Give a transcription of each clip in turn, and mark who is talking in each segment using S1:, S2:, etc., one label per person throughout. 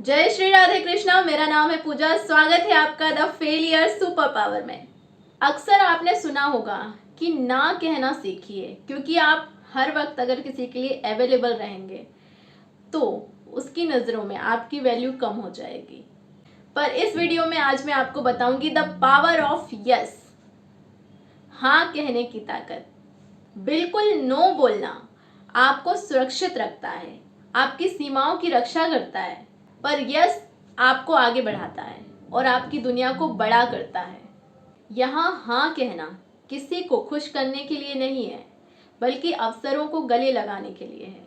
S1: जय श्री राधे कृष्णा। मेरा नाम है पूजा। स्वागत है आपका द फेलियर सुपर पावर में। अक्सर आपने सुना होगा कि ना कहना सीखिए, क्योंकि आप हर वक्त अगर किसी के लिए अवेलेबल रहेंगे तो उसकी नज़रों में आपकी वैल्यू कम हो जाएगी। पर इस वीडियो में आज मैं आपको बताऊंगी द पावर ऑफ यस, हाँ कहने की ताकत। बिल्कुल नो बोलना आपको सुरक्षित रखता है, आपकी सीमाओं की रक्षा करता है, पर यस आपको आगे बढ़ाता है और आपकी दुनिया को बड़ा करता है। यहाँ हाँ कहना किसी को खुश करने के लिए नहीं है, बल्कि अवसरों को गले लगाने के लिए है।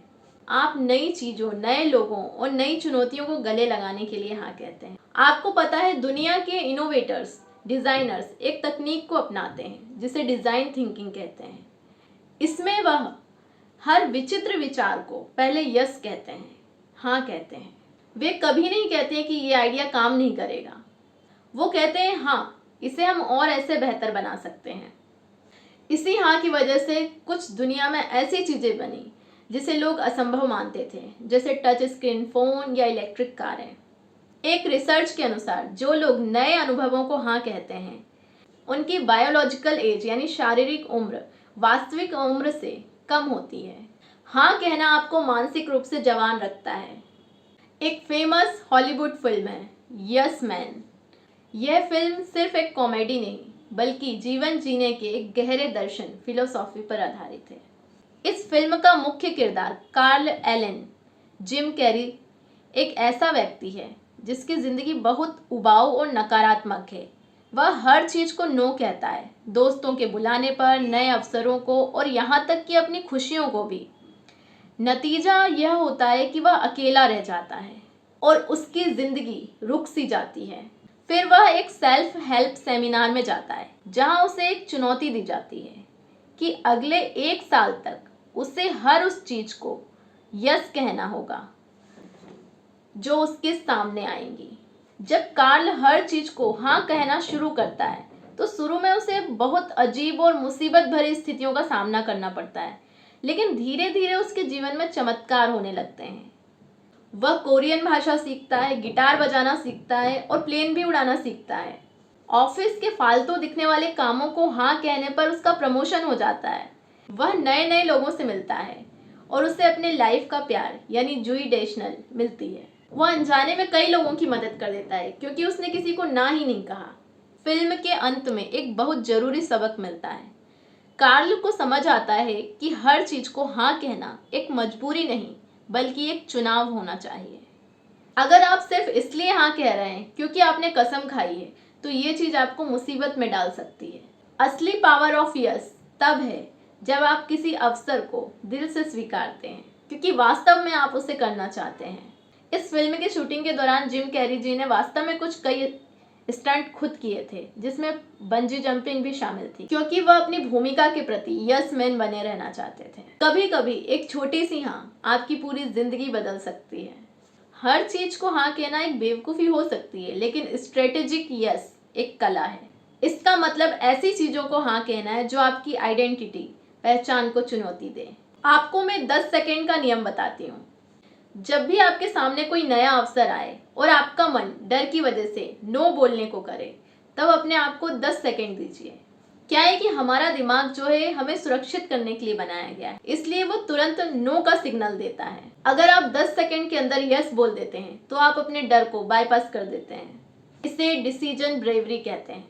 S1: आप नई चीज़ों, नए लोगों और नई चुनौतियों को गले लगाने के लिए हाँ कहते हैं। आपको पता है दुनिया के इनोवेटर्स, डिज़ाइनर्स एक तकनीक को अपनाते हैं जिसे डिज़ाइन थिंकिंग कहते हैं। इसमें वह हर विचित्र विचार को पहले यस कहते हैं, हाँ कहते हैं। वे कभी नहीं कहते कि ये आइडिया काम नहीं करेगा। वो कहते हैं हाँ, इसे हम और ऐसे बेहतर बना सकते हैं। इसी हाँ की वजह से कुछ दुनिया में ऐसी चीज़ें बनी जिसे लोग असंभव मानते थे, जैसे टच स्क्रीन फ़ोन या इलेक्ट्रिक कारें। एक रिसर्च के अनुसार जो लोग नए अनुभवों को हाँ कहते हैं उनकी बायोलॉजिकल एज यानी शारीरिक उम्र वास्तविक उम्र से कम होती है। हाँ कहना आपको मानसिक रूप से जवान रखता है। एक फेमस हॉलीवुड फिल्म है यस मैन। यह फिल्म सिर्फ एक कॉमेडी नहीं, बल्कि जीवन जीने के एक गहरे दर्शन, फिलोसॉफी पर आधारित है। इस फिल्म का मुख्य किरदार कार्ल एलन जिम कैरी एक ऐसा व्यक्ति है जिसकी ज़िंदगी बहुत उबाऊ और नकारात्मक है। वह हर चीज़ को नो कहता है, दोस्तों के बुलाने पर, नए अवसरों को और यहाँ तक कि अपनी खुशियों को भी। नतीजा यह होता है कि वह अकेला रह जाता है और उसकी ज़िंदगी रुक सी जाती है। फिर वह एक सेल्फ हेल्प सेमिनार में जाता है जहां उसे एक चुनौती दी जाती है कि अगले 1 साल तक उसे हर उस चीज़ को यस कहना होगा जो उसके सामने आएंगी। जब कार्ल हर चीज़ को हाँ कहना शुरू करता है तो शुरू में उसे बहुत अजीब और मुसीबत भरी स्थितियों का सामना करना पड़ता है, लेकिन धीरे धीरे उसके जीवन में चमत्कार होने लगते हैं। वह कोरियन भाषा सीखता है, गिटार बजाना सीखता है और प्लेन भी उड़ाना सीखता है। ऑफिस के फालतू दिखने वाले कामों को हाँ कहने पर उसका प्रमोशन हो जाता है। वह नए नए लोगों से मिलता है और उसे अपने लाइफ का प्यार यानी जूई डेशनल मिलती है। वह अनजाने में कई लोगों की मदद कर देता है क्योंकि उसने किसी को ना ही नहीं कहा। फिल्म के अंत में एक बहुत ज़रूरी सबक मिलता है। कार्ल को समझ आता है कि हर चीज़ को हाँ कहना एक मजबूरी नहीं, बल्कि एक चुनाव होना चाहिए। अगर आप सिर्फ इसलिए हाँ कह रहे हैं क्योंकि आपने कसम खाई है, तो ये चीज़ आपको मुसीबत में डाल सकती है। असली पावर ऑफ यस तब है जब आप किसी अवसर को दिल से स्वीकारते हैं क्योंकि वास्तव में आप उसे करना चाहते हैं। इस फिल्म की शूटिंग के दौरान जिम कैरी जी ने वास्तव में कई स्टंट खुद किए थे, जिसमें बंजी जंपिंग भी शामिल थी, क्योंकि वह अपनी भूमिका के प्रति यस मैन बने रहना चाहते थे। कभी कभी एक छोटी सी हाँ आपकी पूरी जिंदगी बदल सकती है। हर चीज को हाँ कहना एक बेवकूफ़ी हो सकती है, लेकिन स्ट्रेटेजिक यस एक कला है। इसका मतलब ऐसी चीज़ों को हाँ कहना है जो आपकी आइडेंटिटी, पहचान को चुनौती दे। आपको मैं 10 सेकेंड का नियम बताती हूँ। जब भी आपके सामने कोई नया अवसर आए और आपका मन डर की वजह से नो बोलने को करे, तब अपने आप को 10 सेकेंड दीजिए। क्या है कि हमारा दिमाग जो है हमें सुरक्षित करने के लिए बनाया गया है, इसलिए वो तुरंत नो का सिग्नल देता है। अगर आप 10 सेकेंड के अंदर यस बोल देते हैं तो आप अपने डर को बाईपास कर देते हैं। इसे डिसीजन ब्रेवरी कहते हैं।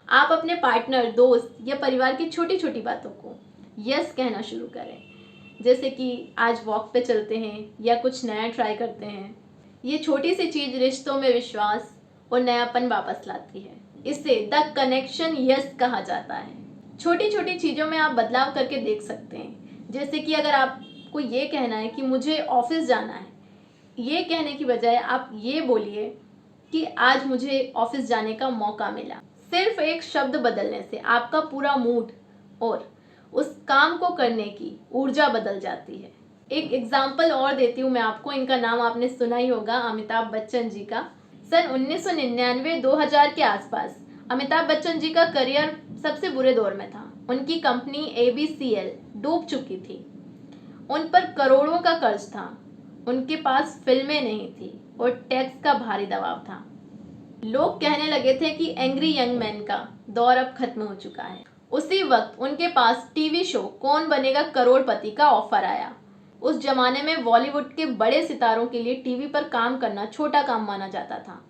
S1: आप अपने पार्टनर, दोस्त या परिवार की छोटी छोटी बातों को यस कहना शुरू करें, जैसे कि आज वॉक पे चलते हैं या कुछ नया ट्राई करते हैं। ये छोटी सी चीज़ रिश्तों में विश्वास और नयापन वापस लाती है। इसे द कनेक्शन यस कहा जाता है। छोटी छोटी चीज़ों में आप बदलाव करके देख सकते हैं, जैसे कि अगर आपको ये कहना है कि मुझे ऑफिस जाना है, ये कहने की बजाय आप ये बोलिए कि आज मुझे ऑफिस जाने का मौका मिला। सिर्फ एक शब्द बदलने से आपका पूरा मूड और उस काम को करने की ऊर्जा बदल जाती है। एक एग्जाम्पल और देती हूँ मैं आपको। इनका नाम आपने सुना ही होगा, अमिताभ बच्चन जी का। सन 1999-2000 के आसपास अमिताभ बच्चन जी का करियर सबसे बुरे दौर में था। उनकी कंपनी ABCL डूब चुकी थी। उन पर करोड़ों का कर्ज था। उनके पास फिल्में नहीं थी, और टैक्स का भारी दबाव था। लोग कहने लगे थे कि एंग्री यंग मैन का दौर अब खत्म हो चुका है। उसी वक्त उनके पास टीवी शो कौन बनेगा करोड़पति का ऑफर आया। उस जमाने में बॉलीवुड के बड़े सितारों के लिए टीवी पर काम करना छोटा काम माना जाता था।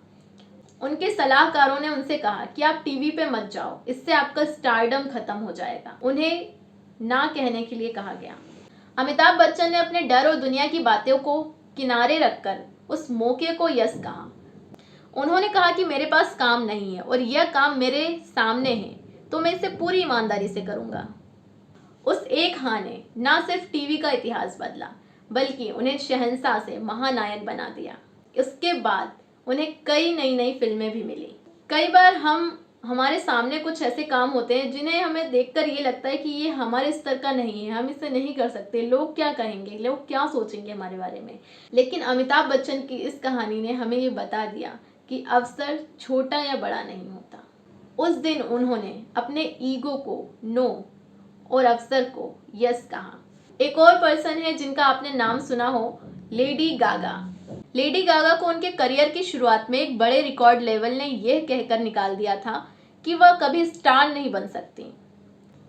S1: उनके सलाहकारों ने उनसे कहा कि आप टीवी पे मत जाओ, इससे आपका स्टारडम खत्म हो जाएगा। उन्हें ना कहने के लिए कहा गया। अमिताभ बच्चन ने अपने डर और दुनिया की बातों को किनारे रखकर उस मौके को यस कहा। उन्होंने कहा कि मेरे पास काम नहीं है और यह काम मेरे सामने है तो मैं इसे पूरी ईमानदारी से करूंगा। उस एक हाँ ने ना सिर्फ टीवी का इतिहास बदला बल्कि उन्हें शहंशाह से महानायक बना दिया। इसके बाद उन्हें कई नई फिल्में भी मिली। कई बार हमारे सामने कुछ ऐसे काम होते हैं जिन्हें हमें देखकर ये लगता है कि ये हमारे स्तर का नहीं है, हम इसे नहीं कर सकते, लोग क्या कहेंगे, लोग क्या सोचेंगे हमारे बारे में। लेकिन अमिताभ बच्चन की इस कहानी ने हमें ये बता दिया कि अवसर छोटा या बड़ा नहीं होता। उस दिन उन्होंने अपने ईगो को नो और अवसर को यस कहा। एक और पर्सन है जिनका आपने नाम सुना हो, लेडी गागा। लेडी गागा को उनके करियर की शुरुआत में एक बड़े रिकॉर्ड लेवल ने यह कहकर निकाल दिया था कि वह कभी स्टार नहीं बन सकती।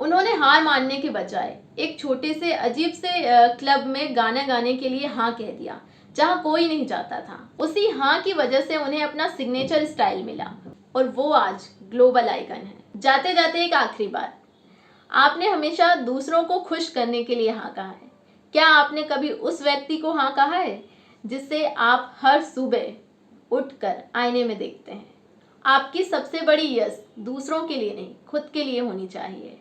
S1: उन्होंने हार मानने के बजाय एक छोटे से अजीब से क्लब में गाना गाने के लिए हाँ कह दिया जहां कोई नहीं जाता था। उसी हाँ की वजह से उन्हें अपना सिग्नेचर स्टाइल मिला और वो आज ग्लोबल आइकन है। जाते जाते एक आखिरी बात, आपने हमेशा दूसरों को खुश करने के लिए हाँ कहा है। क्या आपने कभी उस व्यक्ति को हाँ कहा है जिससे आप हर सुबह उठकर आईने में देखते हैं? आपकी सबसे बड़ी यस दूसरों के लिए नहीं, खुद के लिए होनी चाहिए।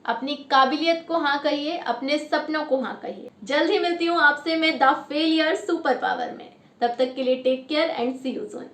S1: अपनी काबिलियत को हाँ कहिए, अपने सपनों को हाँ कहिए। जल्द ही मिलती हूँ आपसे मैं द फेलियर सुपर पावर में। तब तक के लिए take care and see you soon.